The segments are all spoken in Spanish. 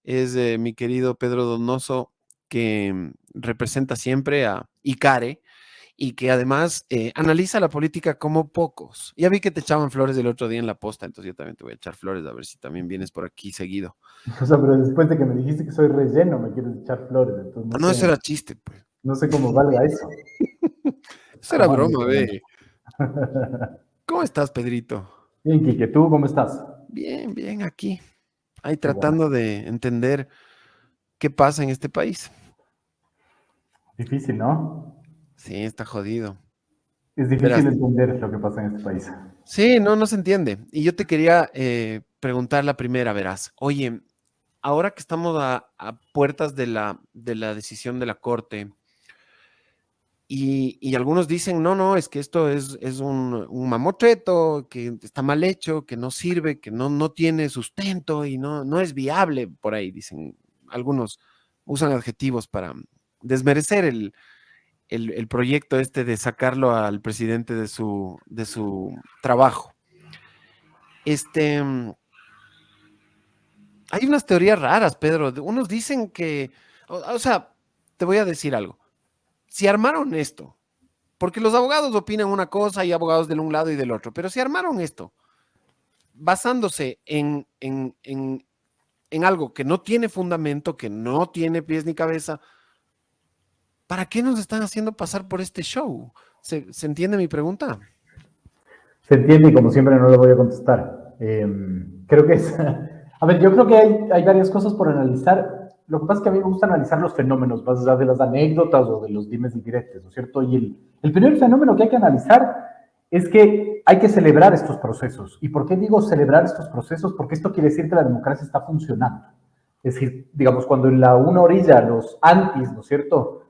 es mi querido Pedro Donoso, que representa siempre a ICARE y que además analiza la política como pocos. Ya vi que te echaban flores el otro día en la posta, entonces yo también te voy a echar flores a ver si también vienes por aquí seguido. O sea, pero después de que me dijiste que soy relleno, me quieres echar flores, entonces No, eso era chiste, pues. no sé cómo valga eso. Eso era ¿Cómo andas, broma, hermano? ve. ¿Cómo estás, Pedrito? Bien, Quique, ¿tú cómo estás? Bien, bien, aquí. Ahí Qué bueno. tratando de entender qué pasa en este país. Difícil, ¿no? Sí, está jodido. Es Verás. difícil entender lo que pasa en este país. Sí, no, no se entiende. Y yo te quería preguntar la primera, verás. Oye, ahora que estamos a puertas de la decisión de la Corte y algunos dicen, no, no, es que esto es un mamotreto, que está mal hecho, que no sirve, que no tiene sustento y no es viable, por ahí dicen. Algunos usan adjetivos para desmerecer el proyecto este de sacarlo al presidente de su trabajo. Este, hay unas teorías raras, Pedro. Unos dicen que, o sea, te voy a decir algo. Si armaron esto, porque los abogados opinan una cosa y abogados de un lado y del otro, pero si armaron esto basándose en algo que no tiene fundamento, que no tiene pies ni cabeza, ¿para qué nos están haciendo pasar por este show? ¿Se entiende mi pregunta? Se entiende y como siempre no lo voy a contestar. Creo que es... A ver, yo creo que hay varias cosas por analizar. Lo que pasa es que a mí me gusta analizar los fenómenos, más allá de las anécdotas o de los dimes y diretes, ¿no es cierto? Y el primer fenómeno que hay que analizar es que hay que celebrar estos procesos. ¿Y por qué digo celebrar estos procesos? Porque esto quiere decir que la democracia está funcionando. Es decir, digamos, cuando en la una orilla los antis, ¿no es cierto?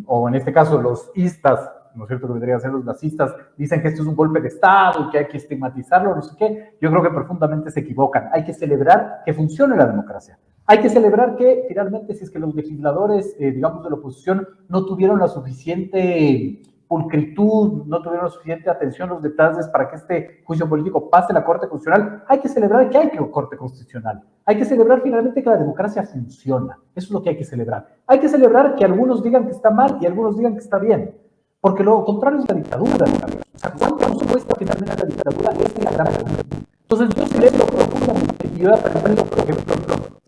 O en este caso los istas, ¿no es cierto?, que vendrían a ser los nazistas, dicen que esto es un golpe de Estado y que hay que estigmatizarlo, no sé qué, yo creo que profundamente se equivocan. Hay que celebrar que funcione la democracia. Hay que celebrar que finalmente, si es que los legisladores, digamos, de la oposición no tuvieron la suficiente pulcritud, no tuvieron la suficiente atención los detalles para que este juicio político pase a la Corte Constitucional, hay que celebrar que hay Corte Constitucional. Hay que celebrar finalmente que la democracia funciona. Eso es lo que hay que celebrar. Hay que celebrar que algunos digan que está mal y algunos digan que está bien. Porque lo contrario es la dictadura. O sea, ¿cuánto nos cuesta finalmente la dictadura? Es la gran pregunta. Entonces yo celebro profundamente y yo he aprendido, por ejemplo,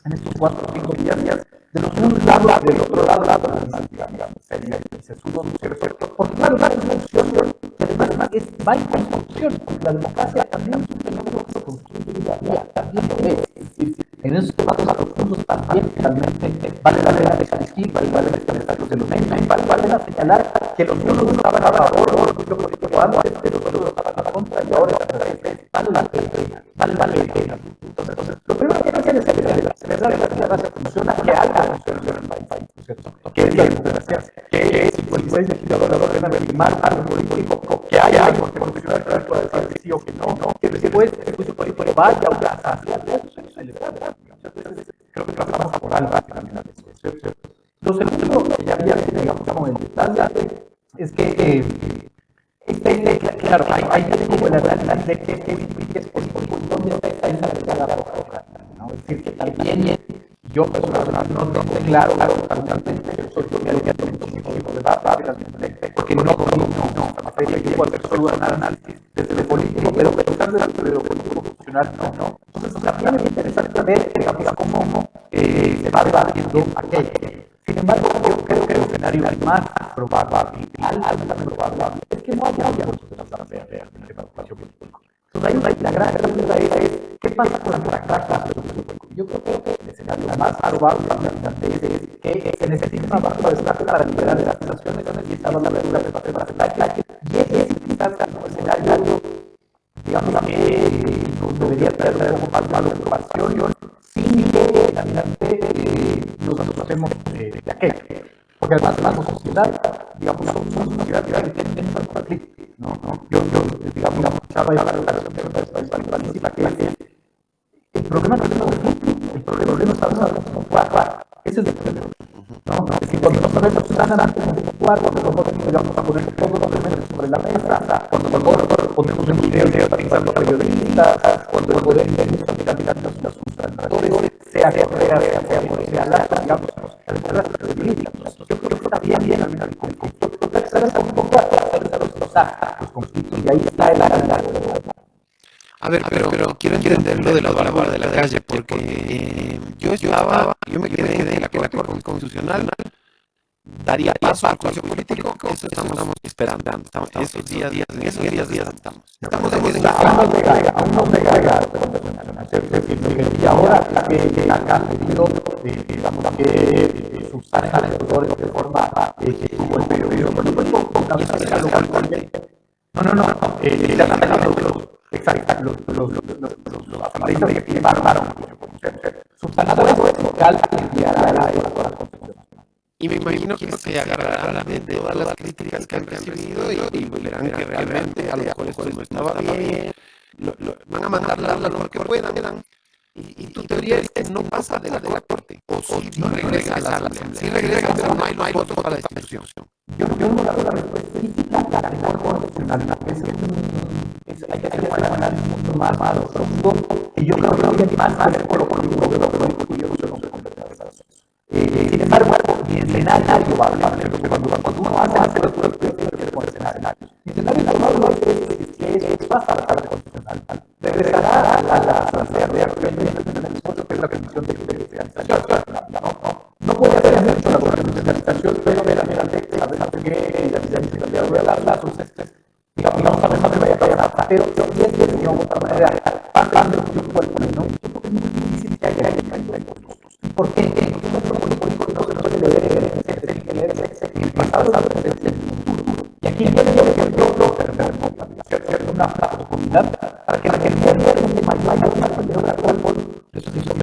en estos 4 o 5 días, de los unos lados y del otro lado, digamos, seria y sesudos, ¿no es cierto? Porque claro, es una discusión que además va en construcción, porque la democracia también es un fenómeno que se construye día a día, también lo es. Es decir, en esos debates profundos también finalmente vale la pena discutir, vale la pena establecer los elementos, vale la pena señalar que los unos estaban a favor, yo político antes, pero los otros estaban a contra y ahora vale la pena, vale la pena. Entonces, lo primero que hay que hacer es celebrar que la democracia funciona, que algo funciona en el país, ¿no es cierto? Que es la democracia, que es, si el legislador ordena firmar algo político, que haya algo que constitucional que pueda decir sí o que no, que después el juicio político vaya a una creo que pasamos por algo finalmente, ¿cierto? Lo segundo que ya había, digamos, como en detalle, es que claro, hay como el análisis de qué es político, dónde está esa verdad democrática, ¿no? Es decir, que también yo personalmente no tengo claro totalmente, yo soy un político de debate, porque no domino esta materia y debo hacer solo un análisis desde lo político, pero pensar desde lo político funcional, no. Entonces, o sea, también es interesante ver, digamos, cómo se va debatiendo aquello. Sin embargo, yo creo que el escenario más probable, es que no haya muchos de las áreas de espacio político. Entonces, ahí la gran pregunta es, ¿qué pasa con la práctica? Yo creo que el escenario más probable es que se necesita una barra de escape para liberar de las sensaciones y esa barra de debate va a ser la y es quizás el escenario, digamos, que nos debería traer un poco más de preocupación sin que finalmente nos asociemos de aquello. Porque además la sociedad, digamos, somos una sociedad que tiene un conflicto, ¿no? Yo digamos, escuchaba la relación de la que el problema que tenemos es el problema que no sabemos cómo actuar. Ese es el problema. ¿No? Es decir, cuando no sabemos cómo actuar, cuando nosotros vamos a poner todos los elementos sobre la mesa, cuando nosotros ponemos en video pensando periodistas, cuando el poder de muchos candidatos a sus administradores sea Correa, sea Morena, digamos, las jurídicas. Yo creo que también al conflicto, un poco a los conflictos, y ahí está el A ver, pero quiero entender lo de la barba de la calle, porque yo me quedé en la Corte Constitucional daría paso al juicio político, eso estamos esperando. Esos días estamos. Estamos en ese aún no llega y ahora que acá le dio, digamos que subsanar a los de forma que tuvo el periodo político con cabeza de no, exacto, los asambleístas que firmaron subsanadores local enviará a la Constitución. Y me imagino que se agarrarán de todas las críticas que han recibido y verán que realmente a lo mejor esto no estaba bien, van a mandarla lo mejor que puedan. Y tu teoría es que no pasa de la Corte, o si no regresa a la Asamblea. Si regresa, pero no hay votos para la destitución. Yo no la respuesta es la mejor constitucional, hay que hacer un análisis mucho más profundo, y yo creo que tiene más que ver con lo político que lo económico, y yo no sé cómo sin embargo, mi escenario va a hablar, cuando uno hace los proyectos con escenarios, mi escenario normal es pasa a la Corte Constitucional, regresará a la Asamblea realmente en el esfuerzo que es la Comisión de Fiscalización, no puede hacer mucho la Comisión de Fiscalización, pero meramente que ya voy a hablar lazos, digamos, a ver, no me vaya a pasar, pero yo pienso de otra manera, parte del grupo del pueblo, ¿no? Yo creo que es muy difícil que haya ¿por qué? Porque nuestro político no se puede leer el pasado del futuro. Y aquí viene una oportunidad para que el gobierno de mayor árbol, eso sí son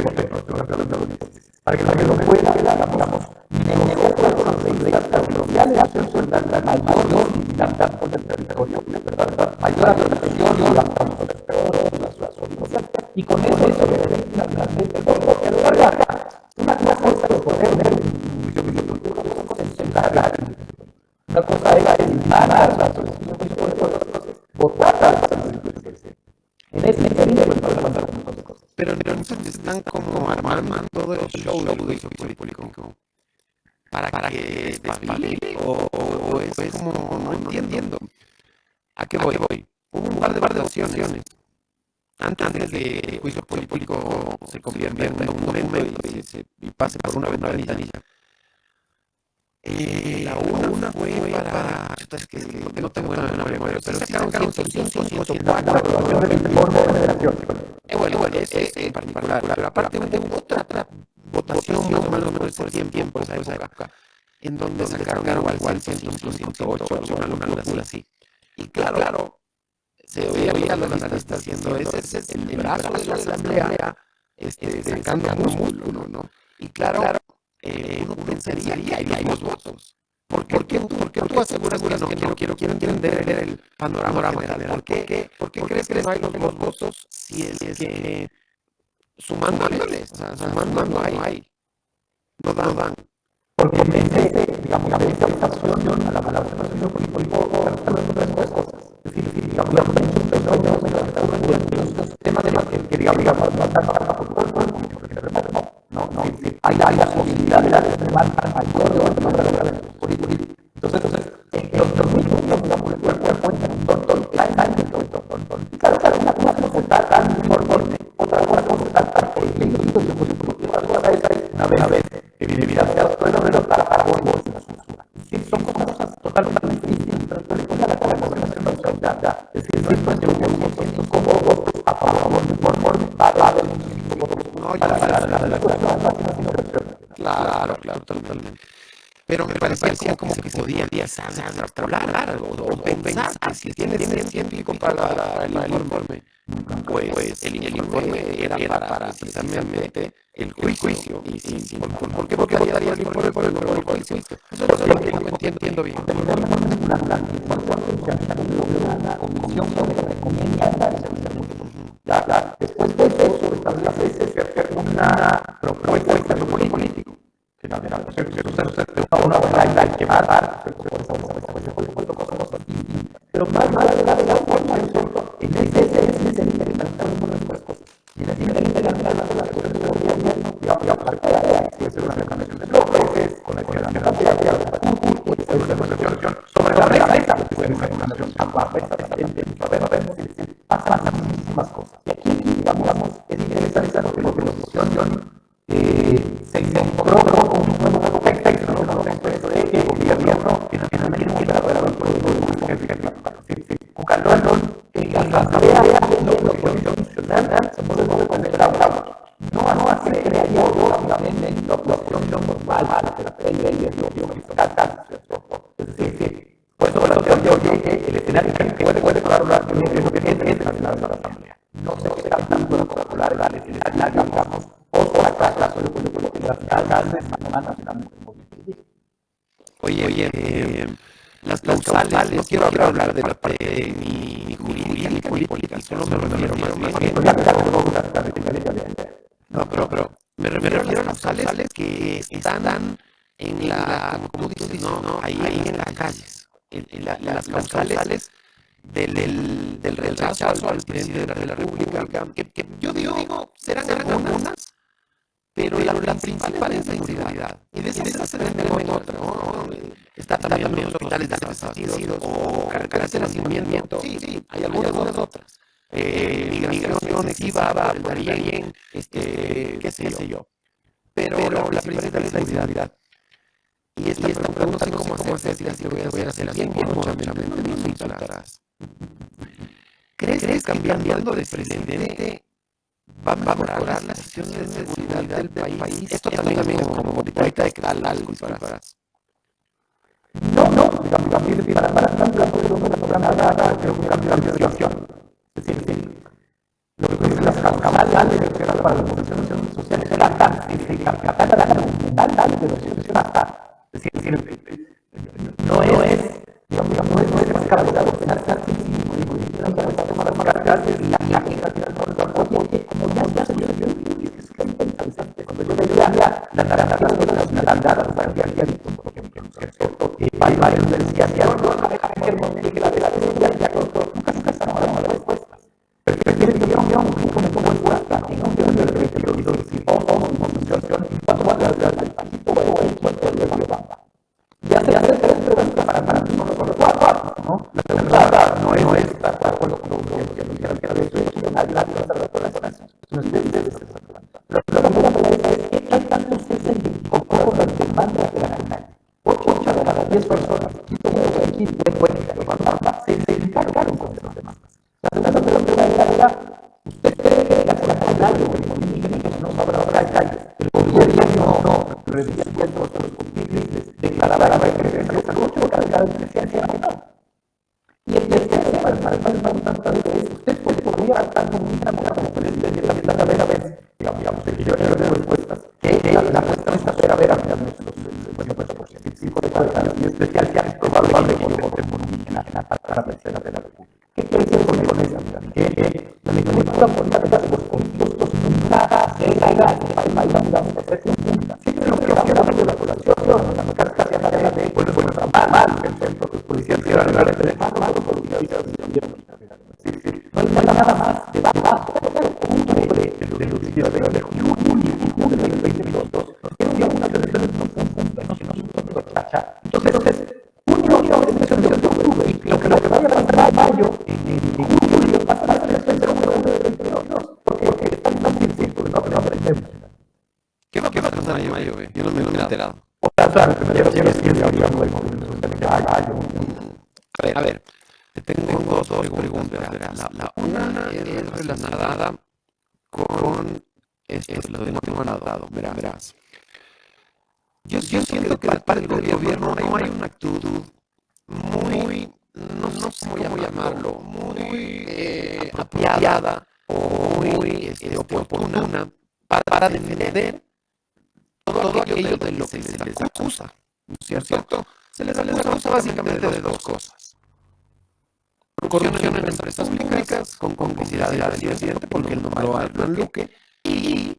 para que lo pueda, digamos, negociar con las autoridades sociales, la mayor dignidad por el territorio, mayor atención y la social. Y con eso realmente el gobierno una cosa es poder ver un juicio una cosa es eliminar las solicitudes votar en ese sentido Pero entonces están como armando todo el show del juicio político para que espabile o es como no entiendo a qué voy. Hubo un par de opciones antes de que el juicio político se convierta en un documento y pase por una ventanilla. La una fue para... Es que no tengo buena memoria, pero sí sacaron 105, 104. Bueno, ese en particular. Pero aparte hubo otra votación más o menos por ese tiempo, por esa época, en donde sacaron igual 105, 108, alguna locura así. Y claro, se oía a los analistas haciendo ese es el brazo de la Asamblea sacando músculo, ¿no? Y claro, uno pensaría que hay los votos. ¿Por qué tú aseguras que no quiero entender el panorama general? ¿Por qué crees que no hay los votos si es que sumándoles, o sea, sumando no hay, no dan? Porque digamos, la opción a la observación político las dos cosas. Es decir, digamos, los temas de que digamos, no, hay la posibilidad de extremar al mayor de político. Entonces, los mismos, digamos, el cuerpo claro, una cosa está tan informe, otra cosa está tan leído, una vez que viene evidenciado para vos. Sí, son cosas totalmente distintas, pero con la gobernación de la autoridad. Es decir, no es cuestión de unos como votos a favor de para del Claro, totalmente. Pero me parecía como que podía hablar o pensar que si tienes científico para el informe, pues el informe era para precisamente el juicio. ¿Por qué daría el informe por el juicio? Eso es lo que no entiendo bien. Una comisión que recomienda después de eso establece una propuesta político que no una buena hay que matar pero más de la forma en ese es el intercambio con las cosas y en ese intercambio de gobierno digamos, se puede hacer una conexión de bloques, conexión a la pantalla, una negociación sobre la mesa, puede ser una negociación bajo esta patente, pasan muchísimas cosas. Y aquí, digamos, es interesante porque la oposición se encontró con un nuevo contexto, un nuevo contexto de que el gobierno finalmente tiene la verdad buscando las tareas de la oposición funcional, se puede recuperar no así crearía obviamente la oposición normal de la es decir, pues sobre lo que yo llegué, el escenario que puede hablar de lo que tiene es la asamblea. No sé qué tan popular el escenario, digamos, o acaso las grandes semanas Oye, las causales, no quiero hablar de la parte ni jurídica ni política, solo me refiero más bien. No, pero me refiero a las causales que están en la, como tú dices, no, ahí en las calles, en las causales del rechazo al presidente de la República, que yo digo, serán algunas, pero la principal es la inseguridad. Y de esas tenemos otra, ¿no? Está también los hospitales desabastecidos o carreteras de nacimiento. Sí, hay algunas otras. Migración excesiva, el Darién, qué sé yo. Pero la principal es la inseguridad. Y esta pregunta no sé cómo hacer, si voy a hacer bien modernamente, no me insultarás. ¿Crees que cambiando de presidente va a mejorar la situación de seguridad del país? Esto también es como ahorita de que tal, disculparás. No, para tanto, creo que cambia la situación. Es decir, lo que dicen las causales para la movilización social es la tal de la situación hasta. Es decir, no es, digamos, no es descabellado pensar que la gente como ya se vio, es que es interesante. Cuando yo veía la narrativa de las naranjadas, por ejemplo, ¿cierto? Hay varios decían, que la de la seguridad ya nunca se casaron a las respuestas. Pero yo como encuesta, en un video del repetido, y decir, todos movilización, ¿cuánto va a dar el paquito o cuánto le va a dar? Ya se hace tres preguntas para mí, solo cuatro, ¿no? La pregunta no es tal cual con lo que nos dijeron que era de eso, y que nadie la dio hasta con eso. Entonces, la primera pregunta es, ¿qué tanto se incorporó con las demandas de la gente? 8 de cada 10 personas, aquí pueden se encargaron con esas demandas. La segunda pregunta era, ¿usted cree que la seguridad de los políticos no habrá calles? El gobierno no reduciendo los combustibles, declaraba la referencia de salud, la presencia no. Y el tercero, para el más importante de eso, usted podría estar con una como presidente de la primera vez, digamos, el yo de respuestas, que la respuesta era ver a los 50%, 5 de y especial, que es probable que vote por un indígena para presidente de la República. ¿Qué quiere decir con eso? Que la lectura política de los conflictos nunca se da digamos, de ser conjunta. Siempre nos quedamos de la población, la democracia de bueno, está mal, el propio policía cierra la red de mano, no hay nada más debajo de los días de junio del 2022. Nos quedan unas elecciones muy conjuntas, no se chacha. Entonces, junio es elección de octubre, y lo que vaya a pasar en mayo, en julio, va a ser la elección de octubre del 2022, porque estamos en tiempo de no aprendemos. ¿Qué va a pasar en mayo? Yo no me he enterado. A ver, te tengo dos preguntas. La una es relacionada con esto, lo tengo anotado, verás. Yo siento que de parte del gobierno no hay una actitud muy, no sé cómo llamarlo, muy apropiada o muy oportuna para defender todo aquello de lo que se les acusa, ¿no es cierto? Se les acusa básicamente de dos cosas. Corrupción en empresas públicas, con complicidad del presidente, porque él nombró a Hernán Luque, y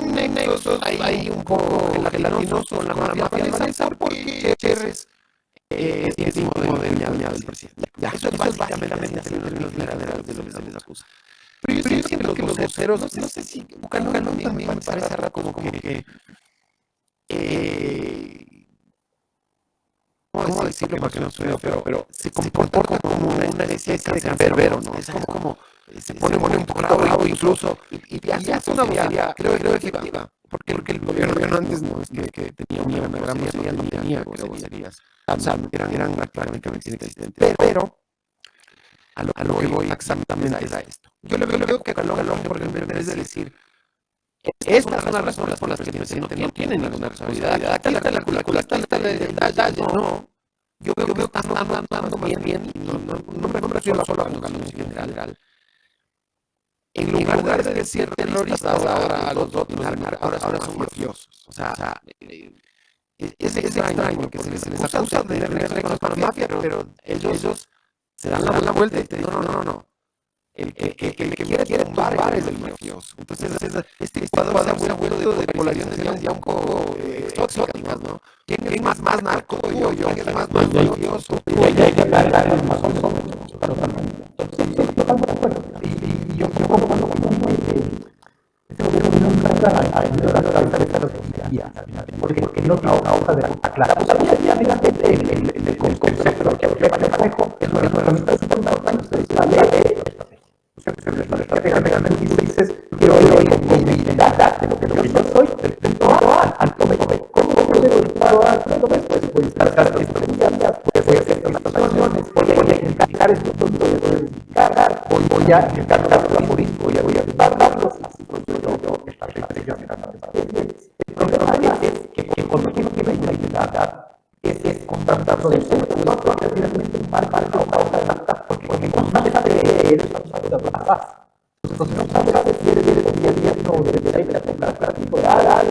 nexos ahí un poco gelatinosos con la mafia paisa, porque Cherres es íntimo del cuñado del presidente. Ya, eso es básicamente así en términos generales de lo que se les acusa. Pero yo siento que los voceros, no sé si Bucanón también me parece raro como que ¿cómo decirlo para que no suene feo? Pero se comporta como una especie de cancerbero, ¿no? Es como se pone un poquito bravo incluso y hace una vocería, creo efectiva. Porque el gobierno antes no es que tenía una gran vocería, no tenía vocerías. O sea, eran prácticamente inexistentes. Pero a lo que voy exactamente es a esto. Yo le veo que Calón, por ejemplo, en vez de decir estas son las razones por las que el presidente no tiene ninguna responsabilidad. Aquí está la culpa, aquí está el detalle. No, yo veo que están andando más bien, y no me refiero solo a Calón en general. En lugar de decir terroristas ahora a los otros, ahora son mafiosos. O sea, es extraño que se les acusa de tener relaciones con la mafia, pero ellos se dan la vuelta y te dicen, no. El que quiere tumbar es el mafioso. Entonces, este cuadro se ha vuelto de polarizaciones ya un poco exóticas, ¿no? ¿Quién es más narco? Yo, ¿quién es más mafioso? Y ahí hay que dar más totalmente. Sí, totalmente de acuerdo. Y yo como este gobierno nunca ha ayudado a cabeza de la porque no tiene una hoja de ruta clara. O sea, ya finalmente el concepto que manejo es una herramienta súper importante. Ustedes la ley, la estrategia realmente dices, quiero identidad de lo que yo soy, del punto A al punto B. ¿Cómo llego del punto A al punto B? Pues voy a estar estudiando, voy a hacer situaciones, voy a identificar estos puntos, voy a identificar, voy a intentar dar la política, voy a darlos, así pues yo estrategias el problema es que cuando tiene que ver la identidad es contratar de eso, no porque realmente un mal una hoja de data, porque no sabes leer, no sabes hablar. Entonces no sabes si eres del gobierno de la democrático real,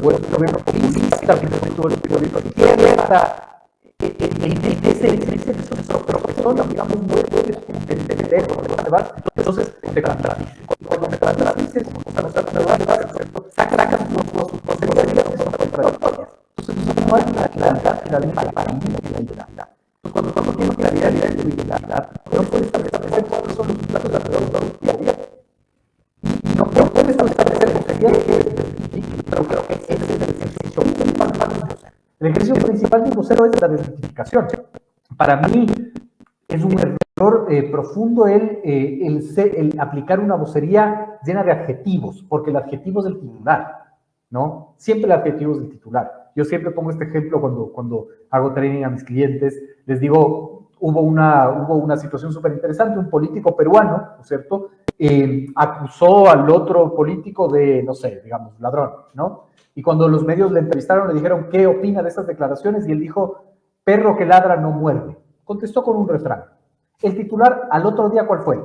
pues el gobierno populista, finalmente el gobierno de izquierda, en ese profesor, digamos, no puedes entender por dónde vas, entonces te contradices. Cuando te contradices, sacas sus consecuencias que son contradictorias. Entonces no hay una claridad finalmente para mí de la identidad. Entonces cuando tienes claridad de tu identidad, no puedes establecer cuáles son los platos de la día. Y no puedes establecer posibilidades que es difícil, pero creo que ese es el ejercicio principal de un vocero. El ejercicio principal de un vocero es la desmitificación. Para mí es un error profundo el aplicar una vocería llena de adjetivos, porque el adjetivo es el titular, ¿no? Siempre el adjetivo es el titular. Yo siempre pongo este ejemplo cuando hago training a mis clientes, les digo, hubo una situación súper interesante, un político peruano, ¿no es cierto?, acusó al otro político de, no sé, digamos, ladrón, ¿no? Y cuando los medios le entrevistaron, le dijeron, ¿qué opina de estas declaraciones? Y él dijo, perro que ladra no muerde. Contestó con un refrán. El titular al otro día, ¿cuál fue?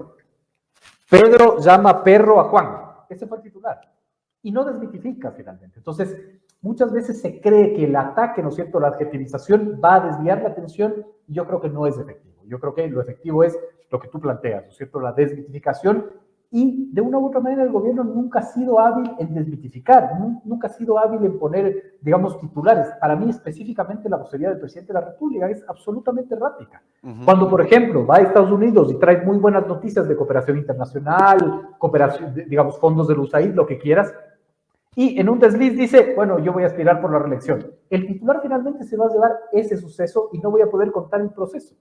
Pedro llama perro a Juan. Ese fue el titular. Y no desmitifica finalmente. Entonces, muchas veces se cree que el ataque, ¿no es cierto?, la adjetivización va a desviar la atención y yo creo que no es efectivo. Yo creo que lo efectivo es lo que tú planteas, ¿no es cierto?, la desmitificación. Y de una u otra manera el gobierno nunca ha sido hábil en desmitificar, nunca ha sido hábil en poner, digamos, titulares. Para mí específicamente la vocería del presidente de la República es absolutamente errática. Cuando, por ejemplo, va a Estados Unidos y trae muy buenas noticias de cooperación internacional, cooperación, digamos, fondos del USAID, lo que quieras, y en un desliz dice, bueno, yo voy a aspirar por la reelección. El titular finalmente se va a llevar ese suceso y no voy a poder contar el proceso.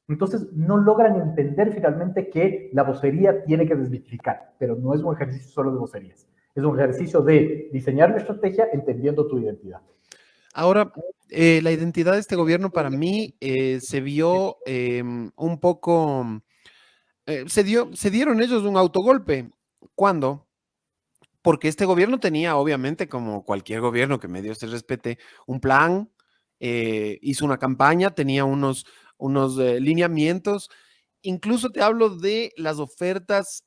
Entonces, no logran entender finalmente que la vocería tiene que desmitificar, pero no es un ejercicio solo de vocerías. Es un ejercicio de diseñar la estrategia entendiendo tu identidad. Ahora, la identidad de este gobierno para mí se vio un poco, se dieron ellos un autogolpe. ¿Cuándo? Porque este gobierno tenía, obviamente, como cualquier gobierno que medio se respete, un plan, hizo una campaña, tenía unos lineamientos. Incluso te hablo de las ofertas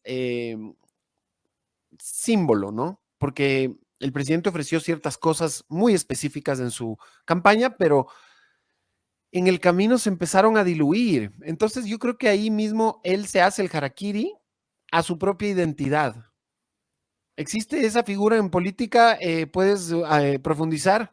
símbolo, ¿no? Porque el presidente ofreció ciertas cosas muy específicas en su campaña, pero en el camino se empezaron a diluir. Entonces yo creo que ahí mismo él se hace el harakiri a su propia identidad. ¿Existe esa figura en política? ¿Puedes profundizar?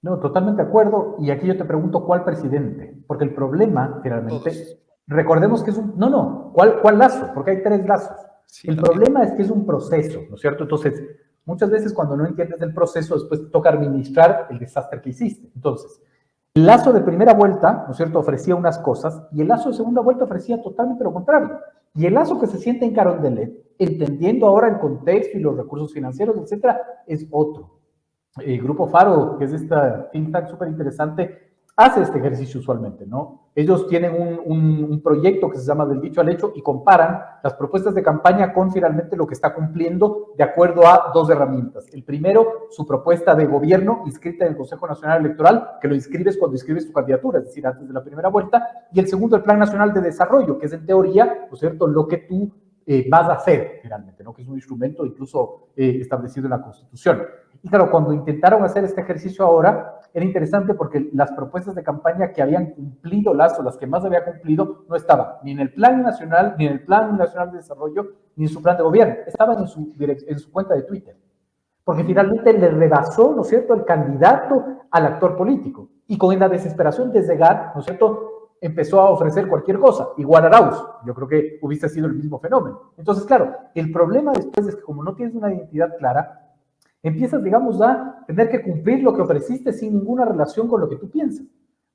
No, totalmente de acuerdo. Y aquí yo te pregunto, ¿cuál presidente? Porque el problema, Todos. finalmente, recordemos que es un... No, ¿cuál lazo? Porque hay tres lazos. Sí, El también. problema es que es un proceso, ¿no es cierto? Entonces, muchas veces cuando no entiendes el proceso, después te toca administrar el desastre que hiciste. Entonces, el Lazo de primera vuelta, ¿no es cierto?, ofrecía unas cosas y el Lazo de segunda vuelta ofrecía totalmente lo contrario. Y el Lazo que se siente en Carondelet, entendiendo ahora el contexto y los recursos financieros, etcétera, es otro. El Grupo Faro, que es esta think tank súper interesante, hace este ejercicio usualmente, ¿no? Ellos tienen un proyecto que se llama Del Dicho al Hecho y comparan las propuestas de campaña con finalmente lo que está cumpliendo de acuerdo a dos herramientas. El primero, su propuesta de gobierno inscrita en el Consejo Nacional Electoral, que lo inscribes cuando inscribes tu candidatura, es decir, antes de la primera vuelta. Y el segundo, el Plan Nacional de Desarrollo, que es en teoría, ¿no es cierto?, lo que tú vas a hacer finalmente, ¿no? Que es un instrumento incluso establecido en la Constitución. Y claro, cuando intentaron hacer este ejercicio ahora, era interesante porque las propuestas de campaña que habían cumplido Lazo, las que más había cumplido, no estaban ni en el Plan Nacional, ni en el Plan Nacional de Desarrollo, ni en su plan de gobierno, estaban en su cuenta de Twitter. Porque finalmente le rebasó, ¿no es cierto?, el candidato al actor político. Y con la desesperación de llegar, ¿no es cierto?, empezó a ofrecer cualquier cosa, igual Arauz. Yo creo que hubiese sido el mismo fenómeno. Entonces, claro, el problema después es que como no tienes una identidad clara, empiezas, digamos, a tener que cumplir lo que ofreciste sin ninguna relación con lo que tú piensas.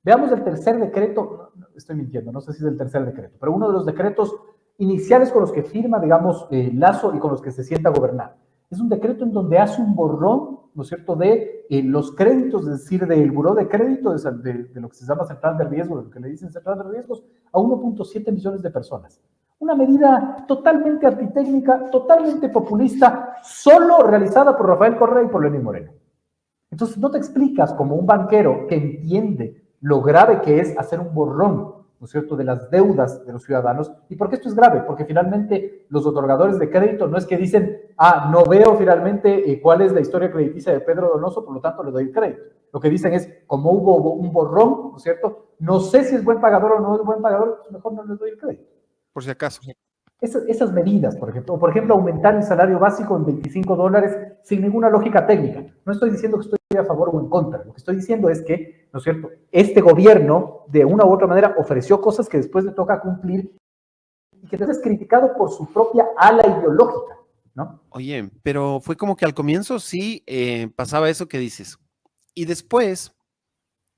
Veamos el tercer decreto, no, estoy mintiendo, no sé si es el tercer decreto, pero uno de los decretos iniciales con los que firma, digamos, Lazo y con los que se sienta a gobernar. Es un decreto en donde hace un borrón, ¿no es cierto?, de los créditos, es decir, del buró de crédito, de lo que se llama central de riesgo, de lo que le dicen central de riesgos, a 1.7 millones de personas. Una medida totalmente antitécnica, totalmente populista, solo realizada por Rafael Correa y por Lenín Moreno. Entonces, no te explicas como un banquero que entiende lo grave que es hacer un borrón, ¿no es cierto?, de las deudas de los ciudadanos. ¿Y por qué esto es grave? Porque finalmente los otorgadores de crédito no es que dicen, no veo finalmente cuál es la historia crediticia de Pedro Donoso, por lo tanto le doy el crédito. Lo que dicen es, como hubo un borrón, ¿no es cierto?, no sé si es buen pagador o no es buen pagador, pues mejor no le doy el crédito. Por si acaso. Esas medidas, por ejemplo, aumentar el salario básico en $25 sin ninguna lógica técnica. No estoy diciendo que estoy a favor o en contra. Lo que estoy diciendo es que, ¿no es cierto?, este gobierno, de una u otra manera, ofreció cosas que después le toca cumplir y que entonces es criticado por su propia ala ideológica, ¿no? Oye, pero fue como que al comienzo sí pasaba eso que dices. Y después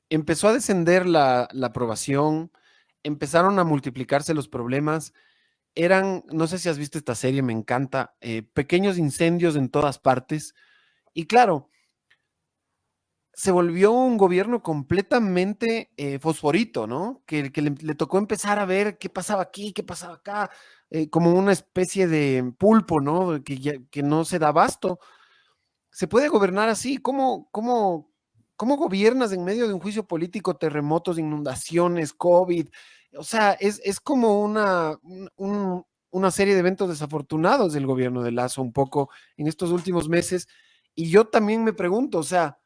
empezó a descender la aprobación, empezaron a multiplicarse los problemas. Eran, no sé si has visto esta serie, me encanta, pequeños incendios en todas partes. Y claro, se volvió un gobierno completamente fosforito, ¿no? Que le tocó empezar a ver qué pasaba aquí, qué pasaba acá, como una especie de pulpo, ¿no? Que no se da abasto. ¿Se puede gobernar así? ¿Cómo gobiernas en medio de un juicio político, terremotos, inundaciones, COVID? O sea, es como una serie de eventos desafortunados del gobierno de Lazo un poco en estos últimos meses. Y yo también me pregunto, o sea,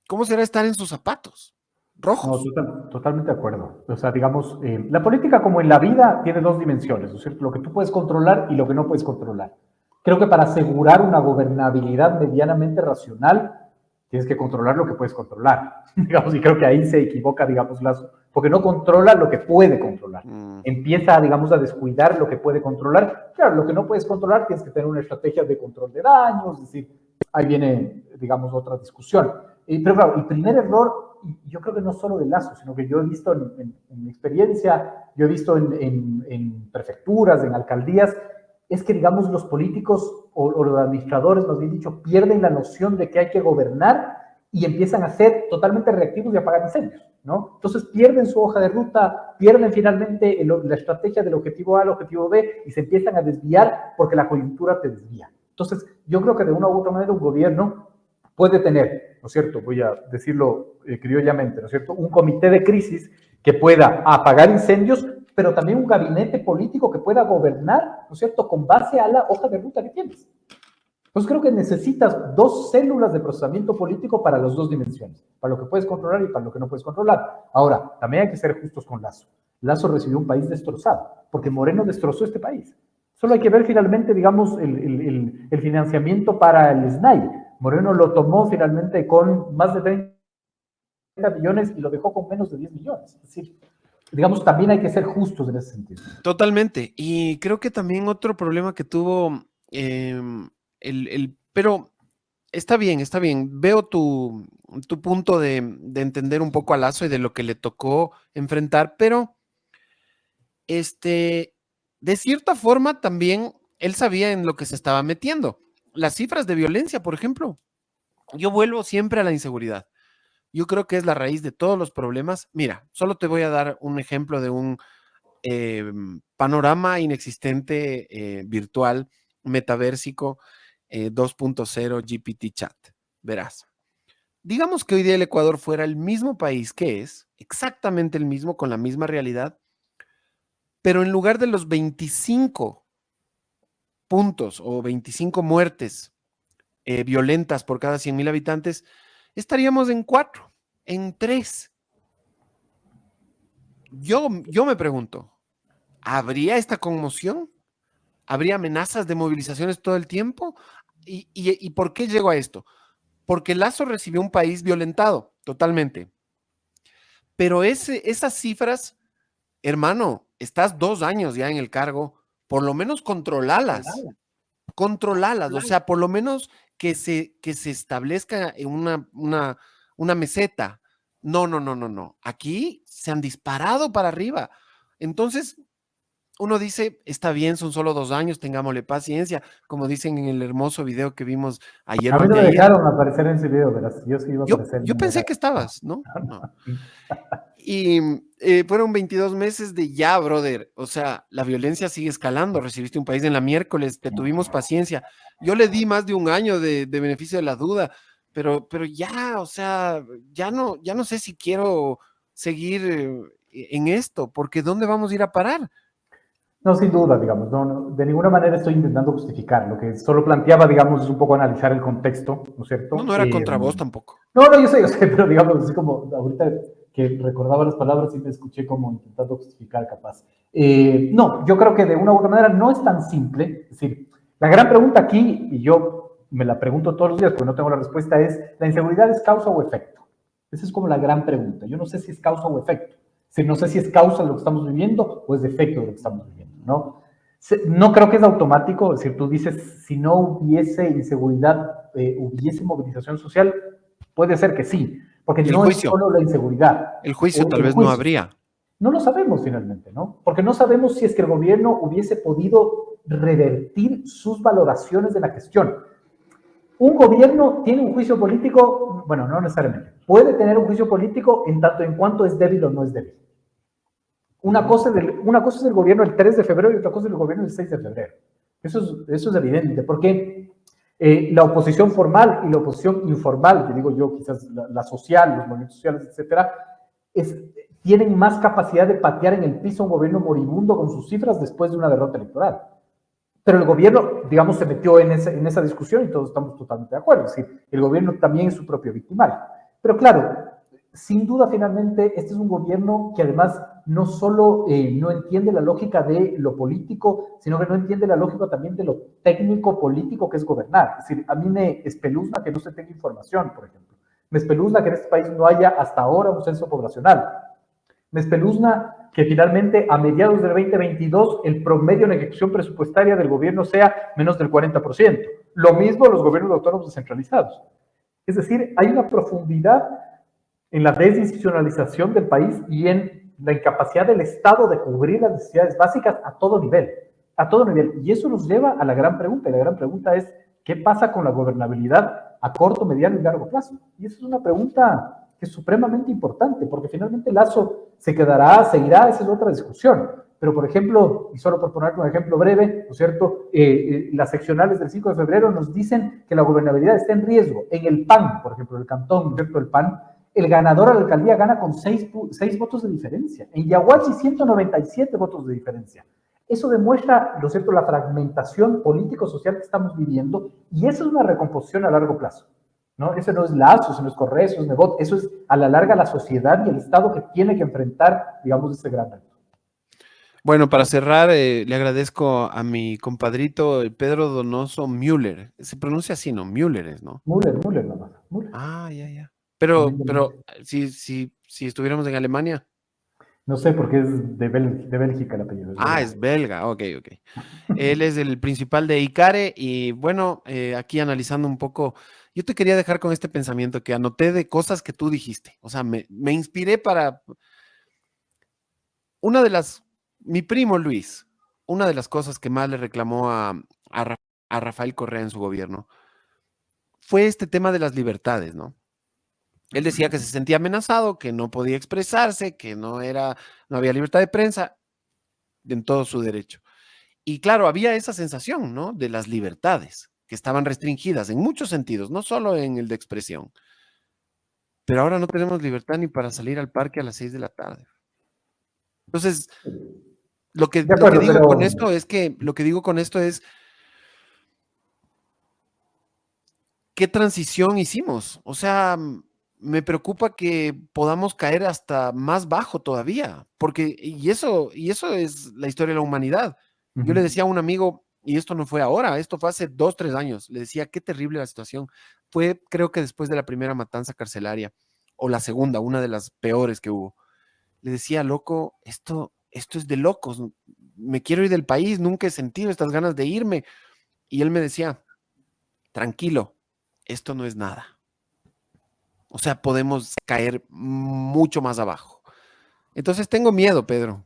¿cómo será estar en sus zapatos No, rojos? totalmente de acuerdo. O sea, digamos, la política como en la vida tiene dos dimensiones, ¿no es cierto? Lo que tú puedes controlar y lo que no puedes controlar. Creo que para asegurar una gobernabilidad medianamente racional, tienes que controlar lo que puedes controlar, digamos, y creo que ahí se equivoca, digamos, Lazo, porque no controla lo que puede controlar. Mm, Empieza, digamos, a descuidar lo que puede controlar. Claro, lo que no puedes controlar tienes que tener una estrategia de control de daños, es decir, ahí viene, digamos, otra discusión. Pero claro, el primer error, yo creo que no solo de Lazo, sino que yo he visto en mi experiencia, yo he visto en prefecturas, en alcaldías, es que, digamos, los políticos o los administradores, más bien dicho, pierden la noción de que hay que gobernar y empiezan a ser totalmente reactivos y apagar incendios, ¿no? Entonces pierden su hoja de ruta, pierden finalmente la estrategia del objetivo A al objetivo B y se empiezan a desviar porque la coyuntura te desvía. Entonces, yo creo que de una u otra manera un gobierno puede tener, ¿no es cierto? Voy a decirlo criollamente, ¿no es cierto? Un comité de crisis que pueda apagar incendios, pero también un gabinete político que pueda gobernar, ¿no es cierto?, con base a la hoja de ruta que tienes. Entonces creo que necesitas dos células de procesamiento político para las dos dimensiones, para lo que puedes controlar y para lo que no puedes controlar. Ahora, también hay que ser justos con Lazo. Lazo recibió un país destrozado, porque Moreno destrozó este país. Solo hay que ver finalmente, digamos, el financiamiento para el SNAI. Moreno lo tomó finalmente con más de 30 millones y lo dejó con menos de 10 millones. Es decir, digamos, también hay que ser justos en ese sentido. Totalmente. Y creo que también otro problema que tuvo, pero está bien, está bien. Veo tu punto de entender un poco a Lazo y de lo que le tocó enfrentar, pero de cierta forma también él sabía en lo que se estaba metiendo. Las cifras de violencia, por ejemplo, yo vuelvo siempre a la inseguridad. Yo creo que es la raíz de todos los problemas. Mira, solo te voy a dar un ejemplo de un panorama inexistente virtual, metaversico 2.0 GPT Chat. Verás. Digamos que hoy día el Ecuador fuera el mismo país que es, exactamente el mismo, con la misma realidad, pero en lugar de los 25 puntos o 25 muertes violentas por cada 100.000 habitantes, estaríamos en 4, en 3. Yo me pregunto, ¿habría esta conmoción? ¿Habría amenazas de movilizaciones todo el tiempo? ¿Y por qué llegó a esto? Porque Lazo recibió un país violentado totalmente. Pero esas cifras, hermano, estás 2 años ya en el cargo, por lo menos controlalas, controlalas, o sea, por lo menos que se establezca en una meseta. No, no, no, no, no. Aquí se han disparado para arriba. Entonces, uno dice, está bien, son solo 2 años, tengámosle paciencia, como dicen en el hermoso video que vimos ayer A o mí no me anteayer. dejaron aparecer en ese video, verás. Yo sí iba a aparecer y Yo no me pensé que dejaron. estabas, ¿no? No. Y fueron 22 meses de ya, brother. O sea, la violencia sigue escalando. Recibiste un país en la miércoles, te tuvimos paciencia. Yo le di más de un año de beneficio de la duda, pero ya, o sea, ya no sé si quiero seguir en esto, porque ¿dónde vamos a ir a parar? No, sin duda, digamos, de ninguna manera estoy intentando justificar. Lo que solo planteaba, digamos, es un poco analizar el contexto, ¿no es No, cierto? no era contra vos tampoco. No, no, yo sé, pero digamos, así como ahorita que recordaba las palabras y me escuché como intentando justificar capaz. No, yo creo que de una u otra manera no es tan simple. Es decir, la gran pregunta aquí, y yo me la pregunto todos los días porque no tengo la respuesta, es, ¿la inseguridad es causa o efecto? Esa es como la gran pregunta. Yo no sé si es causa o efecto. Es decir, no sé si es causa de lo que estamos viviendo o es efecto de lo que estamos viviendo, ¿no? No creo que es automático, es decir, tú dices, si no hubiese inseguridad, hubiese movilización social, puede ser que sí, porque Y el no es juicio, solo la inseguridad el juicio o tal el vez no juicio. habría. No lo sabemos finalmente, ¿no? Porque no sabemos si es que el gobierno hubiese podido revertir sus valoraciones de la cuestión. Un gobierno tiene un juicio político, bueno, no necesariamente, puede tener un juicio político en tanto en cuanto es débil o no es débil. Una cosa es el gobierno el 3 de febrero y otra cosa es el gobierno el 6 de febrero. Eso es evidente, porque la oposición formal y la oposición informal, que digo yo, quizás la social, los movimientos sociales, etcétera, tienen más capacidad de patear en el piso a un gobierno moribundo con sus cifras después de una derrota electoral. Pero el gobierno, digamos, se metió en esa discusión y todos estamos totalmente de acuerdo. Es decir, el gobierno también es su propio victimario. Pero claro, sin duda, finalmente, este es un gobierno que además no solo no entiende la lógica de lo político, sino que no entiende la lógica también de lo técnico-político que es gobernar. Es decir, a mí me espeluzna que no se tenga información, por ejemplo. Me espeluzna que en este país no haya hasta ahora un censo poblacional. Me espeluzna que finalmente a mediados del 2022 el promedio en ejecución presupuestaria del gobierno sea menos del 40%. Lo mismo los gobiernos autónomos descentralizados. Es decir, hay una profundidad en la desinstitucionalización del país y en la incapacidad del Estado de cubrir las necesidades básicas a todo nivel, a todo nivel. Y eso nos lleva a la gran pregunta, y la gran pregunta es, ¿qué pasa con la gobernabilidad a corto, mediano y largo plazo? Y esa es una pregunta que es supremamente importante, porque finalmente Lazo se quedará, seguirá, esa es otra discusión. Pero, por ejemplo, y solo por poner un ejemplo breve, ¿no es cierto? Las seccionales del 5 de febrero nos dicen que la gobernabilidad está en riesgo. En el PAN, por ejemplo, el cantón, ¿no es cierto? El PAN, el ganador a la alcaldía gana con 6 votos de diferencia. En Yaguachi, 197 votos de diferencia. Eso demuestra, ¿no es cierto?, la fragmentación político-social que estamos viviendo, y eso es una recomposición a largo plazo. ¿No? Eso no es Lazo, eso no es Correa, eso es Nebot, eso es a la larga la sociedad y el Estado que tiene que enfrentar, digamos, ese gran reto. Bueno, para cerrar, le agradezco a mi compadrito Pedro Donoso Müller. Se pronuncia así, ¿no? Müller es, ¿no? Müller nomás, Müller. Ah, ya, ya. También Pero si estuviéramos en Alemania. No sé por qué es de Bélgica el apellido, es Ah, belga. es belga, ok, ok. Él es el principal de Icare y bueno, aquí analizando un poco, yo te quería dejar con este pensamiento que anoté de cosas que tú dijiste. O sea, me inspiré para una de las, mi primo Luis, una de las cosas que más le reclamó a Rafael Correa en su gobierno fue este tema de las libertades, ¿no? Él decía que se sentía amenazado, que no podía expresarse, que no había libertad de prensa en todo su derecho. Y claro, había esa sensación, ¿no? De las libertades, que estaban restringidas en muchos sentidos, no solo en el de expresión. Pero ahora no tenemos libertad ni para salir al parque a las 6 de la tarde. Entonces, De lo que acuerdo, digo con pero esto es que, lo que digo con esto es, ¿qué transición hicimos? O sea, me preocupa que podamos caer hasta más bajo todavía, porque, y eso es la historia de la humanidad. Yo le ujú. decía a un amigo, y esto no fue ahora, esto fue hace 2, 3 años, le decía, qué terrible la situación. Fue, creo que después de la primera matanza carcelaria, o la segunda, una de las peores que hubo. Le decía, loco, esto es de locos, me quiero ir del país, nunca he sentido estas ganas de irme. Y él me decía, tranquilo, esto no es nada. O sea, podemos caer mucho más abajo. Entonces tengo miedo, Pedro.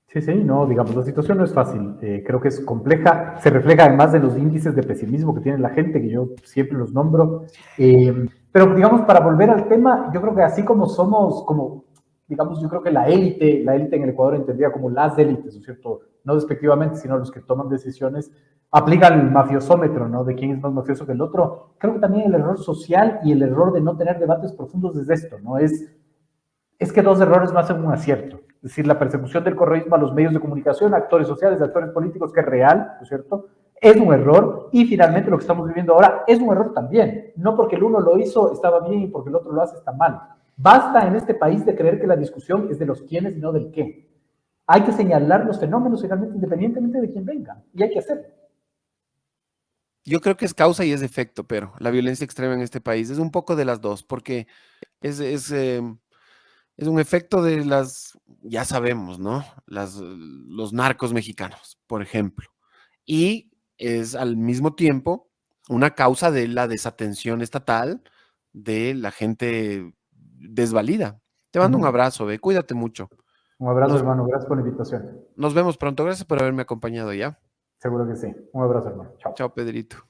Sí, sí, no, digamos, la situación no es fácil, creo que es compleja, se refleja además de los índices de pesimismo que tiene la gente, que yo siempre los nombro, pero digamos, para volver al tema, yo creo que así como somos, como, digamos, yo creo que la élite en el Ecuador entendida como las élites, ¿no es cierto? No despectivamente, sino los que toman decisiones, aplican el mafiosómetro, ¿no? De quién es más mafioso que el otro. Creo que también el error social y el error de no tener debates profundos es esto, ¿no? Es que dos errores no hacen un acierto. Es decir, la persecución del correísmo a los medios de comunicación, actores sociales, actores políticos, que es real, ¿no es cierto? Es un error y finalmente lo que estamos viviendo ahora es un error también. No porque el uno lo hizo estaba bien y porque el otro lo hace está mal. Basta en este país de creer que la discusión es de los quiénes y no del qué. Hay que señalar los fenómenos finalmente independientemente de quién venga y hay que hacerlo. Yo creo que es causa y es efecto, pero la violencia extrema en este país es un poco de las dos, porque es un efecto de ya sabemos, ¿no? Los narcos mexicanos, por ejemplo. Y es al mismo tiempo una causa de la desatención estatal de la gente desvalida. Te Uh mando un -huh. abrazo, ve, cuídate mucho. Un abrazo, Nos, hermano. Gracias por la invitación. nos vemos pronto. Gracias por haberme acompañado ya. Seguro que sí. Un abrazo, hermano. Chao. Chao, Pedrito.